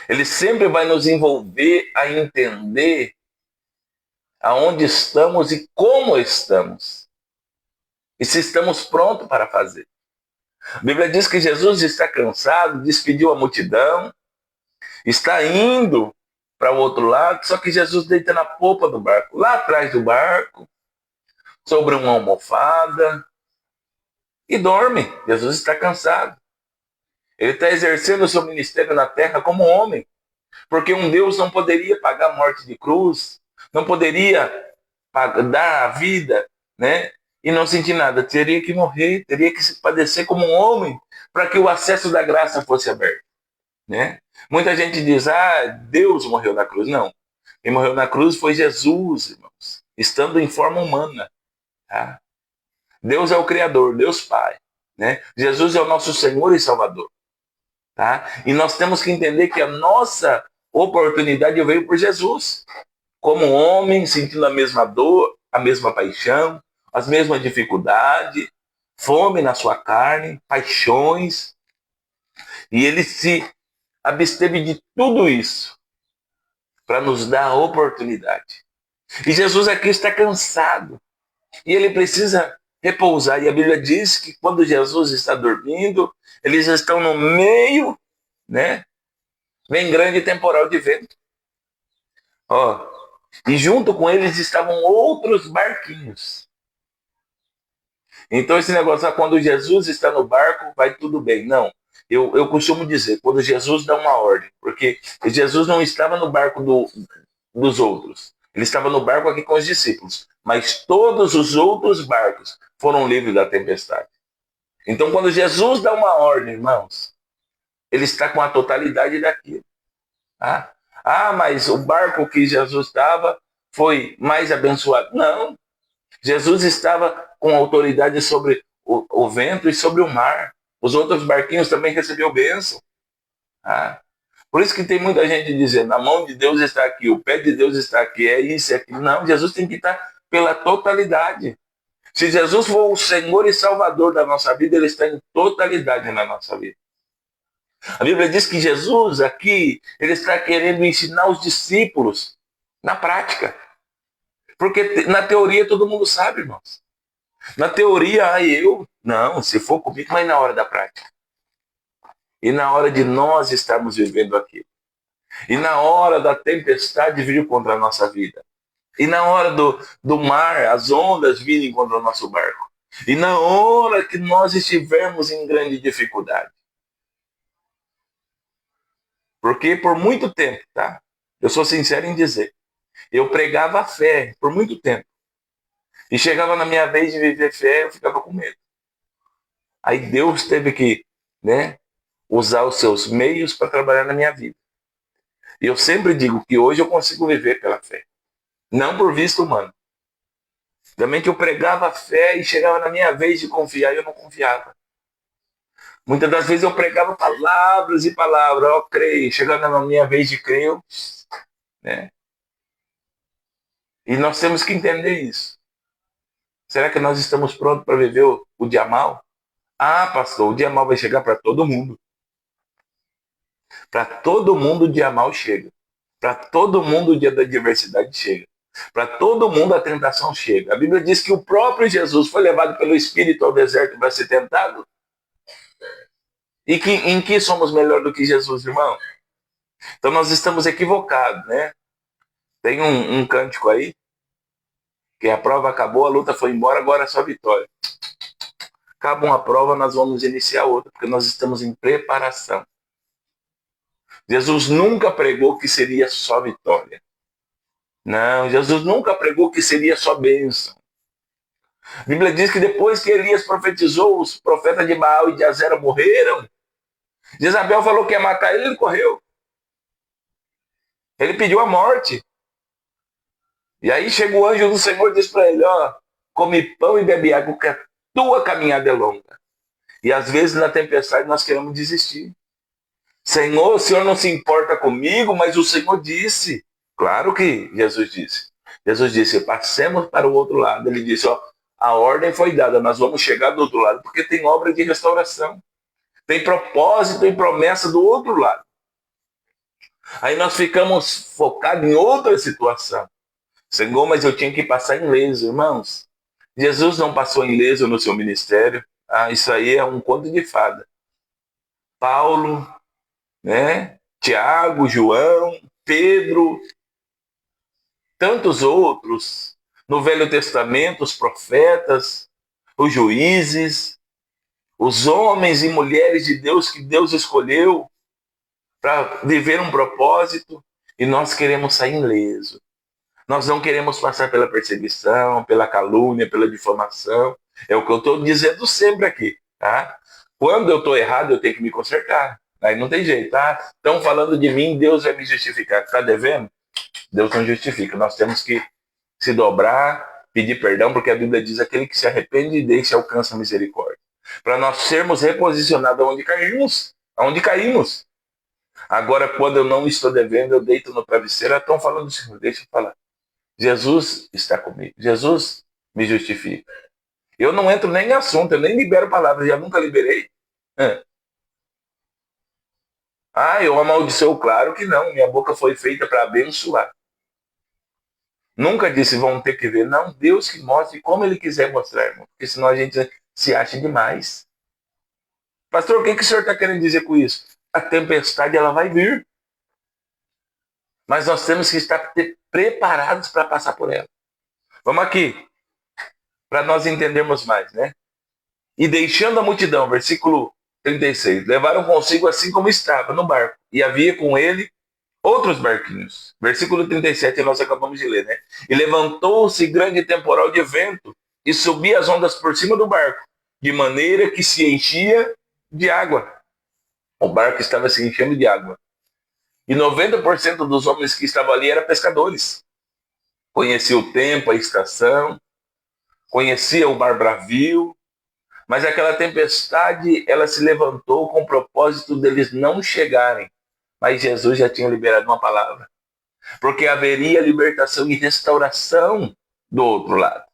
Ele sempre vai nos envolver a entender aonde estamos e como estamos. E se estamos prontos para fazer. A Bíblia diz que Jesus está cansado, despediu a multidão, está indo para o outro lado, só que Jesus deita na popa do barco, lá atrás do barco, sobre uma almofada, e dorme. Jesus está cansado. Ele está exercendo o seu ministério na terra como homem, porque um Deus não poderia pagar a morte de cruz, não poderia dar a vida, né? E não sentir nada. Teria que morrer, teria que se padecer como um homem para que o acesso da graça fosse aberto, né? Muita gente diz, Deus morreu na cruz. Não. Quem morreu na cruz foi Jesus, irmãos, estando em forma humana. Tá? Deus é o Criador, Deus Pai, né? Jesus é o nosso Senhor e Salvador. Tá? E nós temos que entender que a nossa oportunidade veio por Jesus. Como homem, sentindo a mesma dor, a mesma paixão, as mesmas dificuldades, fome na sua carne, paixões. E ele se absteve de tudo isso para nos dar a oportunidade. E Jesus aqui está cansado. E ele precisa repousar. E a Bíblia diz que quando Jesus está dormindo, eles estão no meio, né? Vem grande temporal de vento. E junto com eles estavam outros barquinhos. Então esse negócio, quando Jesus está no barco, vai tudo bem. Não, eu costumo dizer, quando Jesus dá uma ordem, porque Jesus não estava no barco dos outros. Ele estava no barco aqui com os discípulos. Mas todos os outros barcos foram livres da tempestade. Então quando Jesus dá uma ordem, irmãos, ele está com a totalidade daquilo. Mas o barco que Jesus estava foi mais abençoado. Não. Jesus estava com autoridade sobre o vento e sobre o mar. Os outros barquinhos também receberam bênção. Por isso que tem muita gente dizendo, a mão de Deus está aqui, o pé de Deus está aqui, é isso, é aquilo. Não, Jesus tem que estar pela totalidade. Se Jesus for o Senhor e Salvador da nossa vida, ele está em totalidade na nossa vida. A Bíblia diz que Jesus aqui, ele está querendo ensinar os discípulos na prática. Porque na teoria todo mundo sabe, irmãos. Na teoria, não, se for comigo, mas na hora da prática. E na hora de nós estarmos vivendo aquilo. E na hora da tempestade vir contra a nossa vida. E na hora do mar, as ondas virem contra o nosso barco. E na hora que nós estivermos em grande dificuldade. Porque por muito tempo, tá? Eu sou sincero em dizer. Eu pregava a fé por muito tempo. E chegava na minha vez de viver fé, eu ficava com medo. Aí Deus teve que, né, usar os seus meios para trabalhar na minha vida. E eu sempre digo que hoje eu consigo viver pela fé. Não por vista humana. Também que eu pregava a fé e chegava na minha vez de confiar e eu não confiava. Muitas das vezes eu pregava palavras e palavras, creio. Chegando na minha vez de crer, né? E nós temos que entender isso. Será que nós estamos prontos para viver o dia mal? Pastor, o dia mal vai chegar para todo mundo. Para todo mundo o dia mal chega. Para todo mundo o dia da adversidade chega. Para todo mundo a tentação chega. A Bíblia diz que o próprio Jesus foi levado pelo Espírito ao deserto para ser tentado. E em que somos melhor do que Jesus, irmão? Então nós estamos equivocados, né? Tem um cântico aí, que a prova acabou, a luta foi embora, agora é só vitória. Acaba uma prova, nós vamos iniciar outra, porque nós estamos em preparação. Jesus nunca pregou que seria só vitória. Não, Jesus nunca pregou que seria só bênção. A Bíblia diz que depois que Elias profetizou, os profetas de Baal e de Azera morreram. Jezabel falou que ia matar ele, ele correu. Ele pediu a morte. E aí chega o anjo do Senhor e diz para ele, come pão e bebe água, porque a tua caminhada é longa. E às vezes na tempestade nós queremos desistir. Senhor, o Senhor não se importa comigo, mas o Senhor disse. Claro que Jesus disse. Jesus disse, passemos para o outro lado. Ele disse, a ordem foi dada, nós vamos chegar do outro lado, porque tem obra de restauração. Tem propósito e promessa do outro lado. Aí nós ficamos focados em outra situação. Senhor, mas eu tinha que passar ileso, irmãos. Jesus não passou ileso no seu ministério. Ah, isso aí é um conto de fada. Paulo, né? Tiago, João, Pedro, tantos outros. No Velho Testamento, os profetas, os juízes, os homens e mulheres de Deus que Deus escolheu para viver um propósito, e nós queremos sair ileso. Nós não queremos passar pela perseguição, pela calúnia, pela difamação. É o que eu estou dizendo sempre aqui, tá? Quando eu estou errado, eu tenho que me consertar. Aí não tem jeito, tá? Estão falando de mim, Deus vai me justificar. Está devendo? Deus não justifica. Nós temos que se dobrar, pedir perdão, porque a Bíblia diz: aquele que se arrepende e deixa alcança a misericórdia. Para nós sermos reposicionados onde caímos. Aonde caímos. Agora, quando eu não estou devendo, eu deito no travesseiro. Estão falando assim, deixa eu falar. Jesus está comigo. Jesus me justifica. Eu não entro nem em assunto, eu nem libero palavras, já nunca liberei. Ah, eu amaldiçoo? Claro que não. Minha boca foi feita para abençoar. Nunca disse vão ter que ver. Não, Deus que mostre como Ele quiser mostrar, irmão. Porque senão a gente se acha demais. Pastor, o que o senhor está querendo dizer com isso? A tempestade ela vai vir. Mas nós temos que estar preparados para passar por ela. Vamos aqui, para nós entendermos mais, né? E deixando a multidão, versículo 36, levaram consigo assim como estava no barco, e havia com ele outros barquinhos. Versículo 37, nós acabamos de ler, né? E levantou-se grande temporal de vento, e subia as ondas por cima do barco, de maneira que se enchia de água. O barco estava se enchendo de água. E 90% dos homens que estavam ali eram pescadores. Conhecia o tempo, a estação, conhecia o mar bravio, mas aquela tempestade, ela se levantou com o propósito deles não chegarem. Mas Jesus já tinha liberado uma palavra. Porque haveria libertação e restauração do outro lado.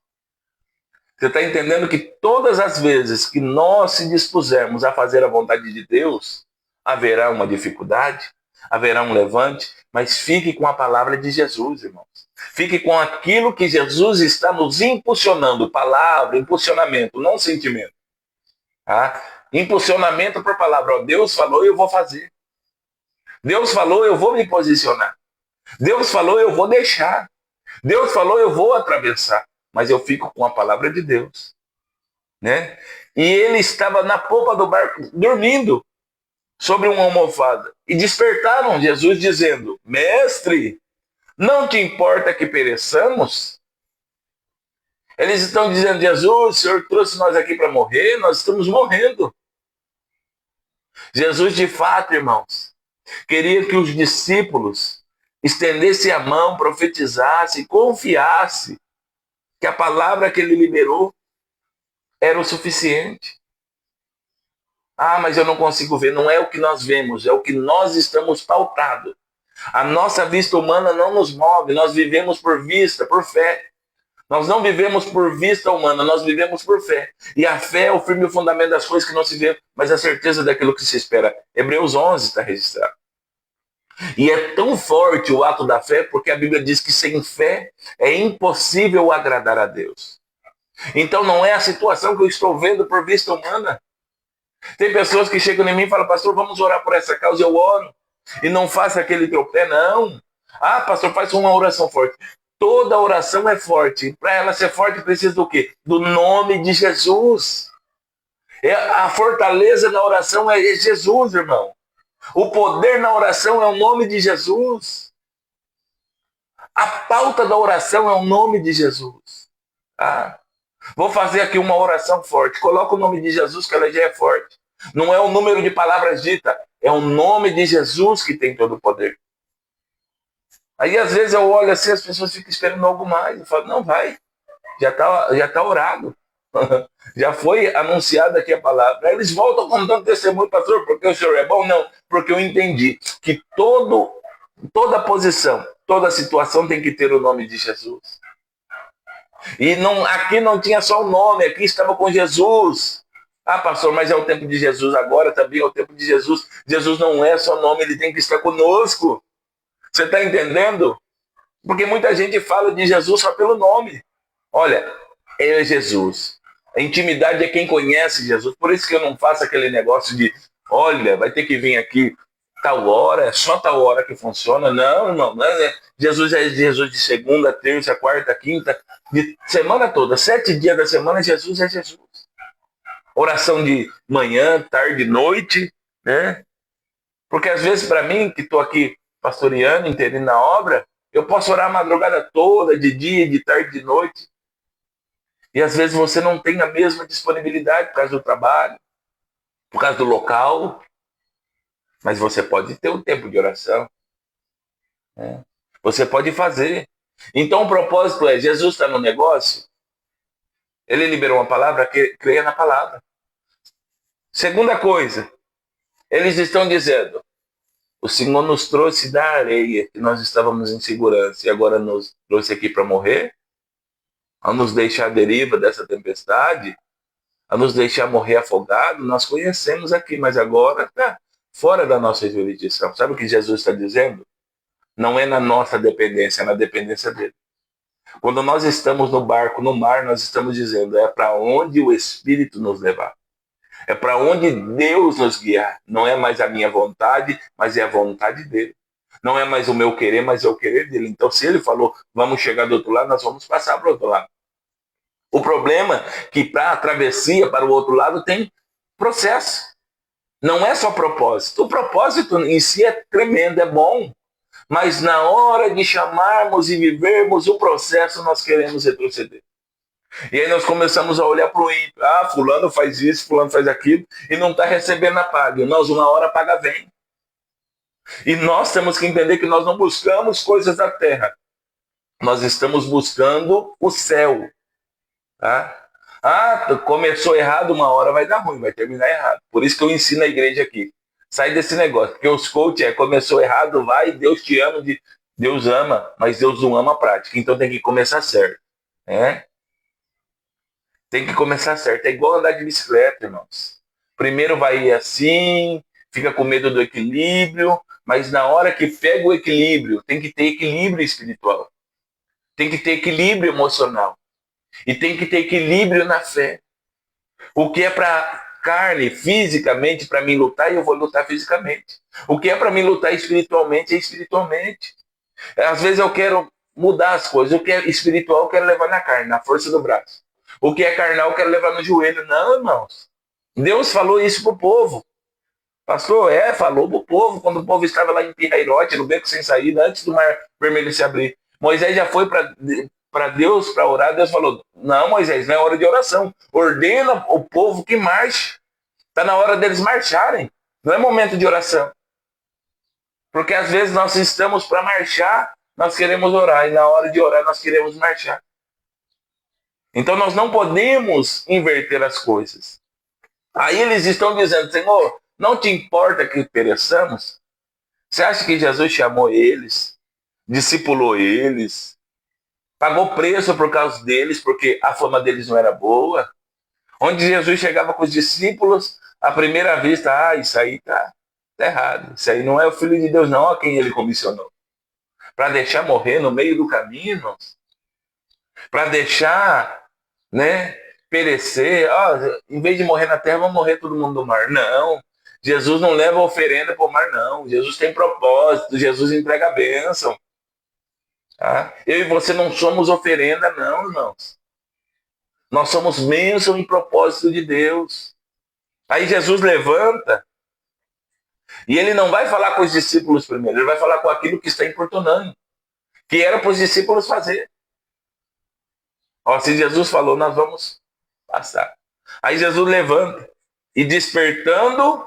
Você está entendendo que todas as vezes que nós se dispusermos a fazer a vontade de Deus, haverá uma dificuldade, haverá um levante, mas fique com a palavra de Jesus, irmãos. Fique com aquilo que Jesus está nos impulsionando. Palavra, impulsionamento, não sentimento. Tá? Impulsionamento por palavra. Ó, Deus falou, eu vou fazer. Deus falou, eu vou me posicionar. Deus falou, eu vou deixar. Deus falou, eu vou atravessar. Mas eu fico com a palavra de Deus. Né? E ele estava na popa do barco, dormindo, sobre uma almofada. E despertaram Jesus dizendo: Mestre, não te importa que pereçamos? Eles estão dizendo: Jesus, o Senhor trouxe nós aqui para morrer, nós estamos morrendo. Jesus, de fato, irmãos, queria que os discípulos estendessem a mão, profetizassem, confiassem que a palavra que ele liberou era o suficiente. Ah, mas eu não consigo ver. Não é o que nós vemos, é o que nós estamos pautados. A nossa vista humana não nos move, nós vivemos por vista, por fé. Nós não vivemos por vista humana, nós vivemos por fé. E a fé é o firme fundamento das coisas que não se vê, mas a certeza daquilo que se espera. Hebreus 11 está registrado. E é tão forte o ato da fé, porque a Bíblia diz que sem fé é impossível agradar a Deus. Então não é a situação que eu estou vendo por vista humana. Tem pessoas que chegam em mim e falam: pastor, vamos orar por essa causa. Eu oro. E não faço aquele tropé, não. Ah, pastor, faz uma oração forte. Toda oração é forte. Para ela ser forte, precisa do quê? Do nome de Jesus. A fortaleza da oração é Jesus, irmão. O poder na oração é o nome de Jesus. A pauta da oração é o nome de Jesus. Tá? Vou fazer aqui uma oração forte. Coloca o nome de Jesus, que ela já é forte. Não é o número de palavras ditas, é o nome de Jesus que tem todo o poder. Aí às vezes eu olho assim, as pessoas ficam esperando algo mais. Eu falo: não, vai. Já tá orado. Já foi anunciada aqui a palavra. Aí eles voltam contando testemunho: pastor, porque o senhor é bom? Não, porque eu entendi que toda posição, toda situação tem que ter o nome de Jesus. E não, aqui não tinha só o nome, aqui estava com Jesus. Ah, pastor, mas é o tempo de Jesus agora, também é o tempo de Jesus. Jesus não é só nome, ele tem que estar conosco. Você está entendendo? Porque muita gente fala de Jesus só pelo nome. Olha, ele é Jesus. A intimidade é quem conhece Jesus. Por isso que eu não faço aquele negócio de, olha, vai ter que vir aqui tal hora, é só tal hora que funciona. Não, irmão. Não é, Jesus é Jesus de segunda, terça, quarta, quinta, de semana toda. 7 dias da semana, Jesus é Jesus. Oração de manhã, tarde, noite, né? Porque às vezes para mim, que estou aqui pastoreando, entendendo na obra, eu posso orar a madrugada toda, de dia, de tarde, de noite. E às vezes você não tem a mesma disponibilidade por causa do trabalho, por causa do local. Mas você pode ter um tempo de oração. Né? Você pode fazer. Então o propósito é, Jesus está no negócio, ele liberou uma palavra, creia na palavra. Segunda coisa, eles estão dizendo, o Senhor nos trouxe da areia, que nós estávamos em segurança, e agora nos trouxe aqui para morrer, a nos deixar à deriva dessa tempestade, a nos deixar morrer afogado, nós conhecemos aqui, mas agora está fora da nossa jurisdição. Sabe o que Jesus está dizendo? Não é na nossa dependência, é na dependência dele. Quando nós estamos no barco, no mar, nós estamos dizendo, é para onde o Espírito nos levar. É para onde Deus nos guiar. Não é mais a minha vontade, mas é a vontade dele. Não é mais o meu querer, mas é o querer dele. Então, se ele falou, vamos chegar do outro lado, nós vamos passar para o outro lado. O problema é que para a travessia, para o outro lado, tem processo. Não é só propósito. O propósito em si é tremendo, é bom. Mas na hora de chamarmos e vivermos o processo, nós queremos retroceder. E aí nós começamos a olhar para o ímpio. Ah, fulano faz isso, fulano faz aquilo, e não está recebendo a paga. Nós, uma hora a paga vem. E nós temos que entender que nós não buscamos coisas da terra. Nós estamos buscando o céu. Tá? Ah, começou errado, uma hora vai dar ruim, vai terminar errado. Por isso que eu ensino a igreja aqui. Sai desse negócio, porque os coaches começou errado, vai, Deus te ama, Deus ama, mas Deus não ama a prática. Então tem que começar certo. Né? Tem que começar certo. É igual andar de bicicleta, irmãos. Primeiro vai assim, fica com medo do equilíbrio, mas na hora que pega o equilíbrio, tem que ter equilíbrio espiritual. Tem que ter equilíbrio emocional. E tem que ter equilíbrio na fé. O que é para carne, fisicamente, para mim lutar, eu vou lutar fisicamente. O que é para mim lutar espiritualmente, é espiritualmente. Às vezes eu quero mudar as coisas. O que é espiritual, eu quero levar na carne, na força do braço. O que é carnal, eu quero levar no joelho. Não, irmãos. Deus falou isso para o povo. Pastor, falou para o povo, quando o povo estava lá em Pirairote, no beco sem saída, antes do mar vermelho se abrir. Moisés já foi para Deus, para orar. Deus falou, não, Moisés, não é hora de oração. Ordena o povo que marche. Está na hora deles marcharem. Não é momento de oração. Porque às vezes nós estamos para marchar, nós queremos orar. E na hora de orar, nós queremos marchar. Então nós não podemos inverter as coisas. Aí eles estão dizendo, Senhor, não te importa que pereçamos? Você acha que Jesus chamou eles, discipulou eles, pagou preço por causa deles, porque a fama deles não era boa? Onde Jesus chegava com os discípulos, à primeira vista, isso aí tá errado. Isso aí não é o Filho de Deus, não, a quem ele comissionou. Para deixar morrer no meio do caminho, para deixar, né, perecer, em vez de morrer na terra, vamos morrer todo mundo no mar. Não, Jesus não leva oferenda para o mar, não. Jesus tem propósito, Jesus entrega a bênção. Tá? Eu e você não somos oferenda, não, irmãos. Nós somos bênção e propósito de Deus. Aí Jesus levanta e ele não vai falar com os discípulos primeiro, ele vai falar com aquilo que está importunando, que era para os discípulos fazer. Se Jesus falou, nós vamos passar. Aí Jesus levanta e, despertando,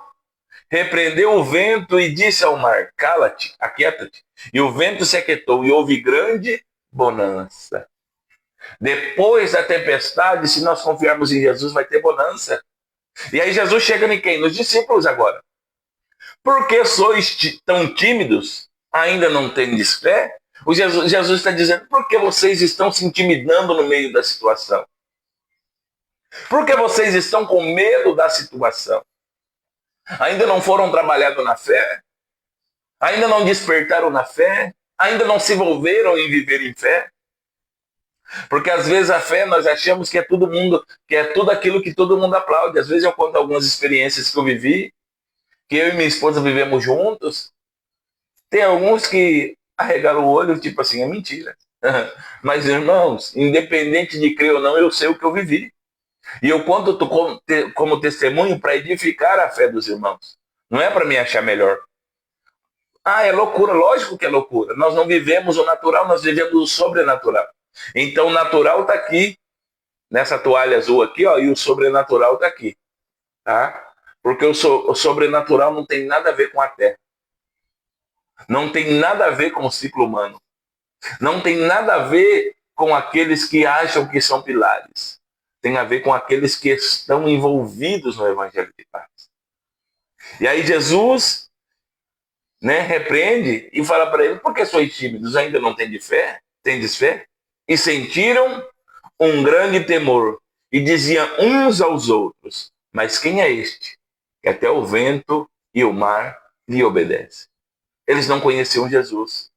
repreendeu o vento e disse ao mar, cala-te, aquieta-te. E o vento se aquietou e houve grande bonança. Depois da tempestade, se nós confiarmos em Jesus, vai ter bonança. E aí Jesus chega em quem? Nos discípulos agora. Por que sois tão tímidos? Ainda não tendes fé? Jesus está dizendo, por que vocês estão se intimidando no meio da situação? Por que vocês estão com medo da situação? Ainda não foram trabalhados na fé? Ainda não despertaram na fé? Ainda não se envolveram em viver em fé? Porque às vezes a fé nós achamos que é todo mundo, que é tudo aquilo que todo mundo aplaude. Às vezes eu conto algumas experiências que eu vivi, que eu e minha esposa vivemos juntos. Tem alguns que arregaram o olho, tipo assim, é mentira. Mas, irmãos, independente de crer ou não, eu sei o que eu vivi. E eu conto como testemunho para edificar a fé dos irmãos. Não é para me achar melhor. Ah, é loucura, lógico que é loucura. Nós não vivemos o natural, nós vivemos o sobrenatural. Então o natural está aqui, nessa toalha azul aqui, ó, e o sobrenatural está aqui. Tá? Porque o sobrenatural não tem nada a ver com a terra. Não tem nada a ver com o ciclo humano. Não tem nada a ver com aqueles que acham que são pilares. Tem a ver com aqueles que estão envolvidos no Evangelho de paz. E aí Jesus, né, repreende e fala para ele: por que sois tímidos? Ainda não tendes fé? Tendes fé? E sentiram um grande temor e diziam uns aos outros: mas quem é este? Que até o vento e o mar lhe obedecem. Eles não conheciam Jesus.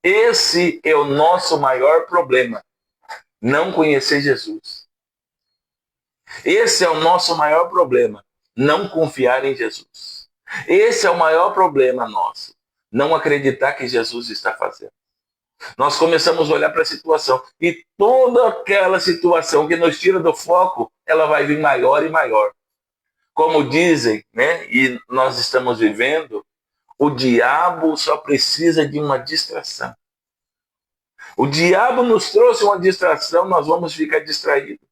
Esse é o nosso maior problema, não conhecer Jesus. Esse é o nosso maior problema, não confiar em Jesus. Esse é o maior problema nosso, não acreditar que Jesus está fazendo. Nós começamos a olhar para a situação e toda aquela situação que nos tira do foco, ela vai vir maior e maior. Como dizem, né, e nós estamos vivendo, o diabo só precisa de uma distração. O diabo nos trouxe uma distração, nós vamos ficar distraídos.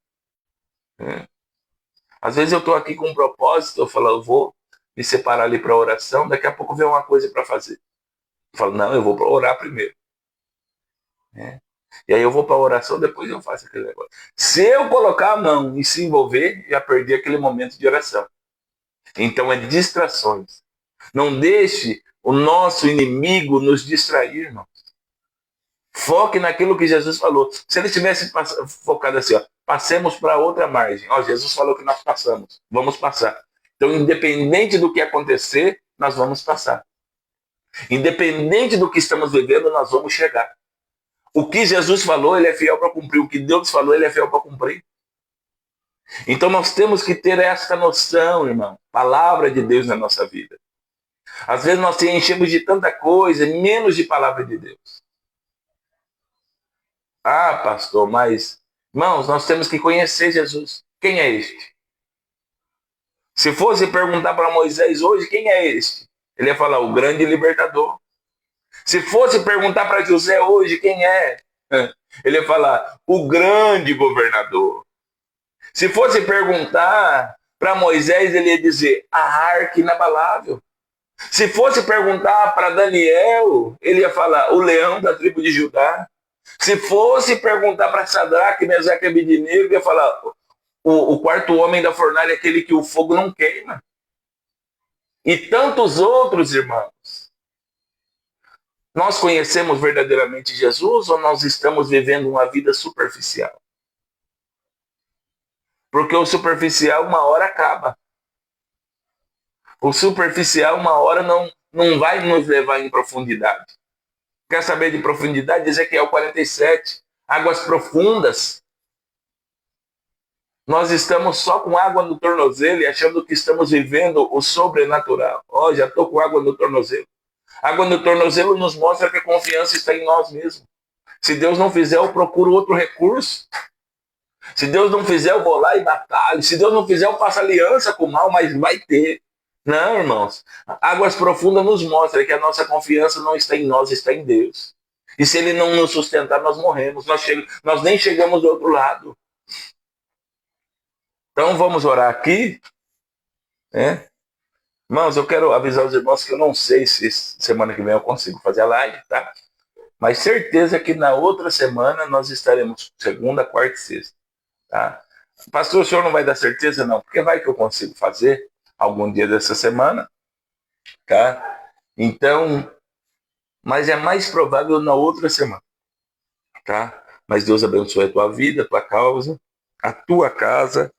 Às vezes eu estou aqui com um propósito, eu falo, eu vou me separar ali para oração, daqui a pouco vem uma coisa para fazer. Eu falo, não, eu vou orar primeiro. E aí eu vou para a oração, depois eu faço aquele negócio. Se eu colocar a mão e se envolver, já perdi aquele momento de oração. Então é distrações. Não deixe o nosso inimigo nos distrair, irmão. Foque naquilo que Jesus falou. Se ele tivesse focado assim, ó, passemos para outra margem. Ó, Jesus falou que nós passamos. Vamos passar. Então, independente do que acontecer, nós vamos passar. Independente do que estamos vivendo, nós vamos chegar. O que Jesus falou, ele é fiel para cumprir. O que Deus falou, ele é fiel para cumprir. Então, nós temos que ter essa noção, irmão. Palavra de Deus na nossa vida. Às vezes nós enchemos de tanta coisa, menos de palavra de Deus. Ah, pastor, mas, irmãos, nós temos que conhecer Jesus. Quem é este? Se fosse perguntar para Moisés hoje, quem é este? Ele ia falar, o grande libertador. Se fosse perguntar para José hoje, quem é? Ele ia falar, o grande governador. Se fosse perguntar para Moisés, ele ia dizer, a arca inabalável. Se fosse perguntar para Daniel, ele ia falar, o leão da tribo de Judá. Se fosse perguntar para Sadraque, Mesaque e Abednego, ia falar, o quarto homem da fornalha é aquele que o fogo não queima. E tantos outros, irmãos. Nós conhecemos verdadeiramente Jesus ou nós estamos vivendo uma vida superficial? Porque o superficial uma hora acaba. O superficial uma hora não vai nos levar em profundidade. Quer saber de profundidade? Ezequiel 47. Águas profundas. Nós estamos só com água no tornozelo e achando que estamos vivendo o sobrenatural. Ó, já estou com água no tornozelo. Água no tornozelo nos mostra que a confiança está em nós mesmos. Se Deus não fizer, eu procuro outro recurso. Se Deus não fizer, eu vou lá e batalho. Se Deus não fizer, eu faço aliança com o mal, mas vai ter. Não, irmãos. Águas profundas nos mostra que a nossa confiança não está em nós, está em Deus. E se Ele não nos sustentar, nós morremos. Nós nem chegamos do outro lado. Então vamos orar aqui. Irmãos, eu quero avisar os irmãos que eu não sei se semana que vem eu consigo fazer a live, tá? Mas certeza que na outra semana nós estaremos segunda, quarta e sexta, tá? Pastor, o senhor não vai dar certeza? Não, porque vai que eu consigo fazer algum dia dessa semana, tá? Então, mas é mais provável na outra semana, tá? Mas Deus abençoe a tua vida, a tua causa, a tua casa,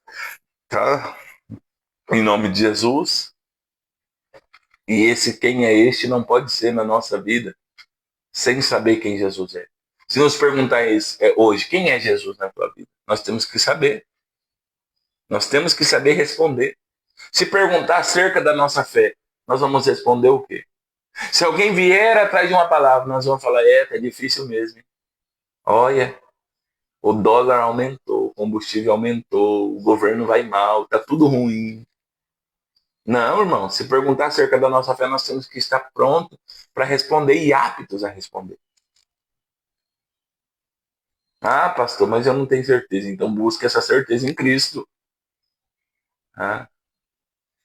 tá? Em nome de Jesus. E esse quem é este não pode ser na nossa vida sem saber quem Jesus é. Se nos perguntar hoje, quem é Jesus na tua vida? Nós temos que saber. Nós temos que saber responder. Se perguntar acerca da nossa fé, nós vamos responder o quê? Se alguém vier atrás de uma palavra, nós vamos falar, tá difícil mesmo. Olha, o dólar aumentou, o combustível aumentou, o governo vai mal, tá tudo ruim. Não, irmão, se perguntar acerca da nossa fé, nós temos que estar prontos para responder e aptos a responder. Ah, pastor, mas eu não tenho certeza. Então busque essa certeza em Cristo. Ah,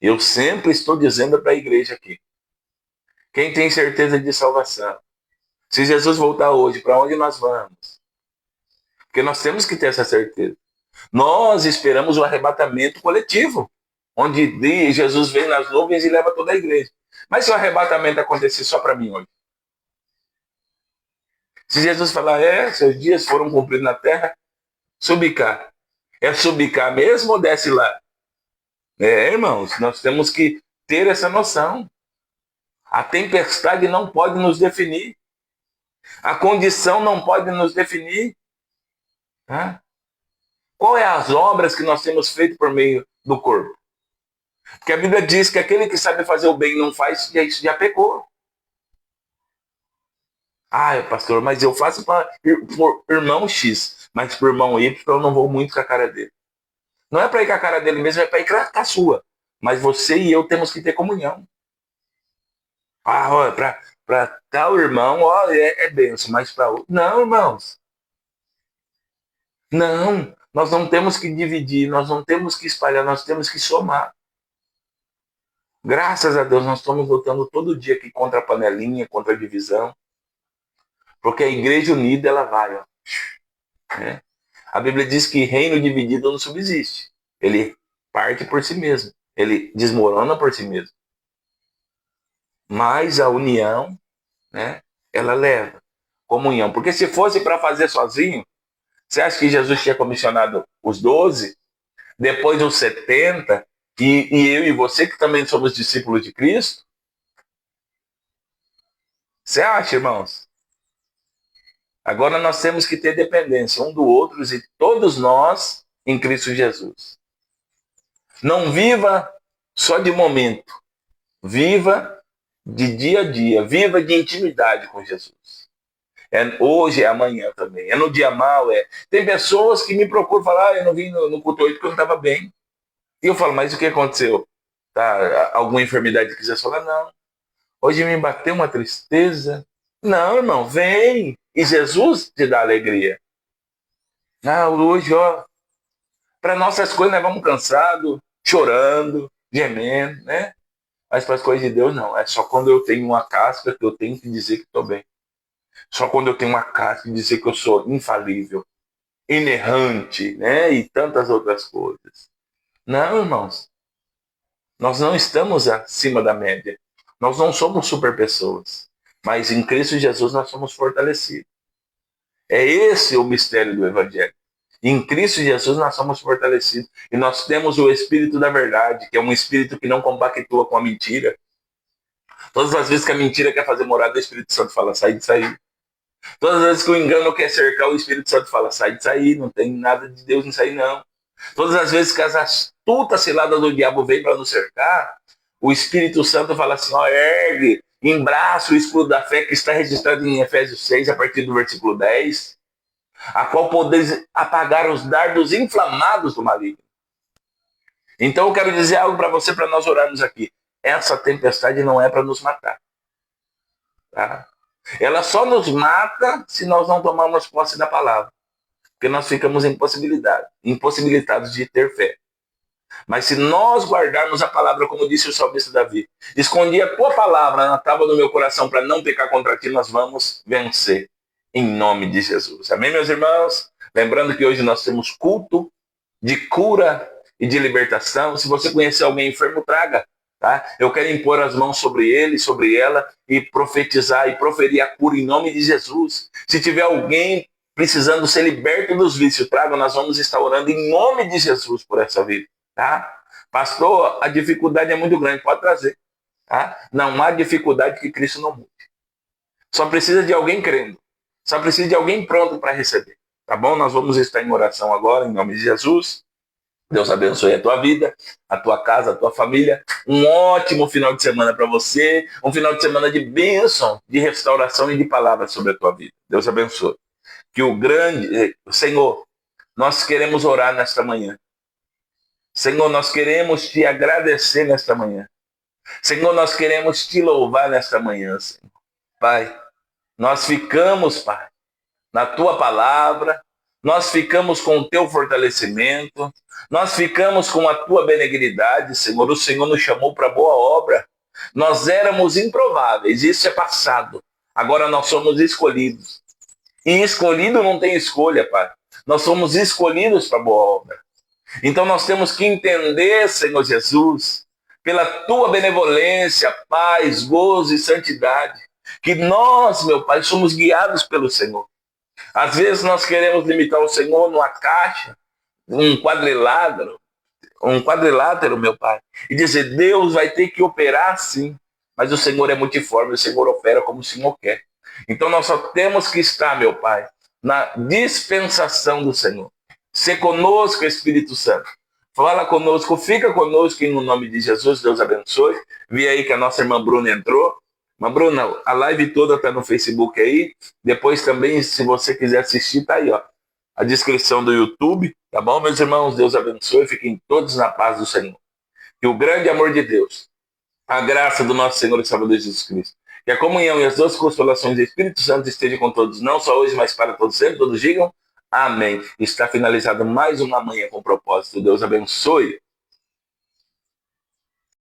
eu sempre estou dizendo para a igreja aqui. Quem tem certeza de salvação? Se Jesus voltar hoje, para onde nós vamos? Porque nós temos que ter essa certeza. Nós esperamos o arrebatamento coletivo, onde Jesus vem nas nuvens e leva toda a igreja. Mas se o arrebatamento acontecer só para mim hoje? Se Jesus falar, seus dias foram cumpridos na terra, subi cá. É subir cá mesmo ou desce lá? Irmãos, nós temos que ter essa noção. A tempestade não pode nos definir. A condição não pode nos definir. Tá? Qual é as obras que nós temos feito por meio do corpo? Porque a Bíblia diz que aquele que sabe fazer o bem e não faz, já pecou. Ah, pastor, mas eu faço por irmão X, mas por irmão Y eu não vou muito com a cara dele. Não é para ir com a cara dele mesmo, é para ir com a sua. Mas você e eu temos que ter comunhão. Ah, olha, para tal irmão, é benção, mas para outro. Não, irmãos. Não, nós não temos que dividir, nós não temos que espalhar, nós temos que somar. Graças a Deus, nós estamos lutando todo dia aqui contra a panelinha, contra a divisão. Porque a igreja unida, ela vai. Ó. A Bíblia diz que reino dividido não subsiste. Ele parte por si mesmo. Ele desmorona por si mesmo. Mas a união, ela leva comunhão. Porque se fosse para fazer sozinho, você acha que Jesus tinha comissionado os 12, depois os 70, e eu e você que também somos discípulos de Cristo? Você acha, irmãos? Agora nós temos que ter dependência um do outro e todos nós em Cristo Jesus. Não viva só de momento. Viva de dia a dia. Viva de intimidade com Jesus. Hoje, é amanhã também. É no dia mal. Tem pessoas que me procuram falar, eu não vim no culto hoje porque eu não estava bem. E eu falo, mas o que aconteceu? Tá, alguma enfermidade quiser falar? Não. Hoje me bateu uma tristeza. Não, irmão, vem. E Jesus te dá alegria. Hoje, para nossas coisas nós vamos cansados, chorando, gemendo, né? Mas para as coisas de Deus, não. É só quando eu tenho uma casca que eu tenho que dizer que estou bem. Só quando eu tenho uma casca que dizer que eu sou infalível, inerrante, né? E tantas outras coisas. Não, irmãos. Nós não estamos acima da média. Nós não somos super pessoas. Mas em Cristo Jesus nós somos fortalecidos. É esse o mistério do Evangelho. Em Cristo Jesus nós somos fortalecidos. E nós temos o Espírito da verdade, que é um Espírito que não compactua com a mentira. Todas as vezes que a mentira quer fazer morada, o Espírito Santo fala, sai de sair. Todas as vezes que o engano quer cercar, o Espírito Santo fala, sai de sair, não tem nada de Deus nisso aí não. Todas as vezes que as astutas ciladas do diabo vêm para nos cercar, o Espírito Santo fala assim, ergue, embraça o escudo da fé que está registrado em Efésios 6, a partir do versículo 10, a qual podeis apagar os dardos inflamados do maligno. Então eu quero dizer algo para você, para nós orarmos aqui. Essa tempestade não é para nos matar. Tá? Ela só nos mata se nós não tomarmos posse da palavra. Porque nós ficamos impossibilitados de ter fé. Mas se nós guardarmos a palavra, como disse o salmista Davi, escondi a tua palavra na tábua do meu coração para não pecar contra ti, nós vamos vencer. Em nome de Jesus. Amém, meus irmãos? Lembrando que hoje nós temos culto de cura e de libertação. Se você conhecer alguém enfermo, traga. Tá? Eu quero impor as mãos sobre ele, sobre ela, e profetizar e proferir a cura em nome de Jesus. Se tiver alguém precisando ser liberto dos vícios, traga, nós vamos estar orando em nome de Jesus por essa vida. Tá? Pastor, a dificuldade é muito grande, pode trazer. Tá? Não há dificuldade que Cristo não mude. Só precisa de alguém crendo. Só precisa de alguém pronto para receber. Tá bom? Nós vamos estar em oração agora, em nome de Jesus. Deus abençoe a tua vida, a tua casa, a tua família. Um ótimo final de semana para você. Um final de semana de bênção, de restauração e de palavras sobre a tua vida. Deus abençoe. Que o grande... Senhor, nós queremos orar nesta manhã. Senhor, nós queremos te agradecer nesta manhã. Senhor, nós queremos te louvar nesta manhã, Senhor. Pai, nós ficamos, Pai, na tua palavra, nós ficamos com o teu fortalecimento, nós ficamos com a tua benignidade, Senhor. O Senhor nos chamou para boa obra. Nós éramos improváveis, isso é passado. Agora nós somos escolhidos. E escolhido não tem escolha, Pai. Nós somos escolhidos para boa obra. Então nós temos que entender, Senhor Jesus, pela tua benevolência, paz, gozo e santidade, que nós, meu Pai, somos guiados pelo Senhor. Às vezes nós queremos limitar o Senhor numa caixa, um quadrilátero, meu Pai, e dizer, Deus vai ter que operar assim, mas o Senhor é multiforme, o Senhor opera como o Senhor quer. Então nós só temos que estar, meu Pai, na dispensação do Senhor. Ser conosco, Espírito Santo. Fala conosco, fica conosco em nome de Jesus, Deus abençoe. Vi aí que a nossa irmã Bruna entrou. Irmã Bruna, a live toda está no Facebook aí. Depois também, se você quiser assistir, tá aí, ó. A descrição do YouTube, tá bom, meus irmãos? Deus abençoe, fiquem todos na paz do Senhor. Que o grande amor de Deus, a graça do nosso Senhor e Salvador Jesus Cristo, que a comunhão e as duas consolações do Espírito Santo estejam com todos, não só hoje, mas para todos sempre. Todos digam amém. Está finalizado mais uma manhã com propósito. Deus abençoe.